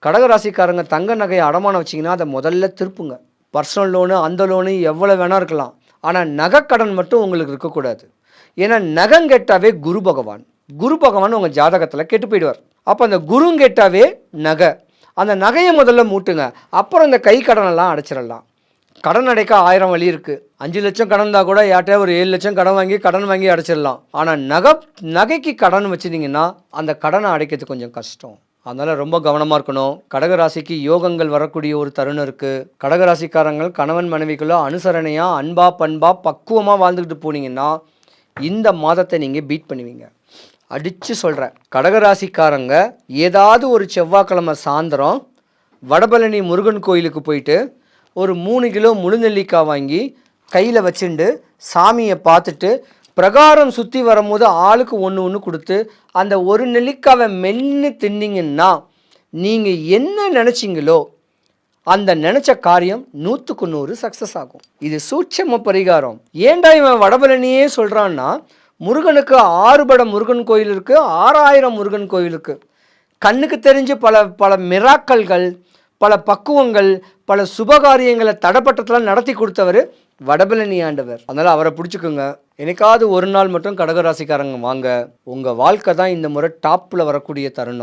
கடகராசிக்காரங்க தங்க நகையை அடமானம் வச்சிங்கன்னா அதை முதல்ல திருப்புங்க. பர்சனல் லோனு அந்த லோனு எவ்வளோ வேணா இருக்கலாம். ஆனால் நகைக்கடன் மட்டும் உங்களுக்கு இருக்கக்கூடாது. ஏன்னா நகைங்கெட்டாவே குரு பகவான். குரு பகவான் உங்கள் ஜாதகத்தில் கெட்டு போயிடுவார். அப்போ அந்த குருங்கெட்டாவே நகை. அந்த நகையை முதல்ல மூட்டுங்க. அப்புறம் இந்த கை கடனெல்லாம் அடைச்சிடலாம். கடன் அடைக்க 1000 வழி இருக்குது. 5 லட்சம் கடன் இருந்தால் கூட யார்கிட்டயா ஒரு 7 லட்சம் கடன் வாங்கி அடைச்சிடலாம். ஆனால் நகைக்கு கடன் வச்சுருந்தீங்கன்னா அந்த கடனை அடைக்கிறது கொஞ்சம் கஷ்டம். அதனால் ரொம்ப கவனமாக இருக்கணும். கடகராசிக்கு யோகங்கள் வரக்கூடிய ஒரு தருணம் இருக்குது. கடகராசிக்காரங்கள் கணவன் மனைவிக்குள்ளே அனுசரணையாக அன்பா பண்பா பக்குவமாக வாழ்ந்துக்கிட்டு போனீங்கன்னா இந்த மாதத்தை நீங்கள் பீட் பண்ணுவீங்க. அடித்து சொல்கிறேன், கடகராசிக்காரங்க ஏதாவது ஒரு செவ்வாய்க்கிழமை சாயந்தரம் வடபழனி முருகன் கோயிலுக்கு போயிட்டு ஒரு 3 கிலோ முழு நெல்லிக்காய் வாங்கி கையில் வச்சுண்டு சாமியை பார்த்துட்டு பிரகாரம் சுற்றி வரும்போது ஆளுக்கு ஒன்று கொடுத்து அந்த ஒரு நெல்லிக்காவை மென்று தின்னீங்கன்னா நீங்கள் என்ன நினச்சிங்களோ அந்த நினச்ச காரியம் 100க்கு 100 சக்ஸஸ் ஆகும். இது சூட்சம பரிகாரம். ஏண்டா இவன் வடபழனியே சொல்கிறான்னா, முருகனுக்கு 6 பட முருகன் கோயில் இருக்குது, 6000 முருகன் கோயில் இருக்குது. கண்ணுக்கு தெரிஞ்சு பல மிராக்கல்கள், பல பக்குவங்கள், பல சுபகாரியங்களை தடப்பட்டத்தில் நடத்தி கொடுத்தவர் வடபழனி ஆண்டவர். அதனால் அவரை பிடிச்சிக்குங்க. என்னைக்காவது ஒரு நாள் மட்டும் கடகராசிக்காரங்க வாங்க. உங்கள் வாழ்க்கை தான் இந்த முறை டாப்பில் வரக்கூடிய தருணம்.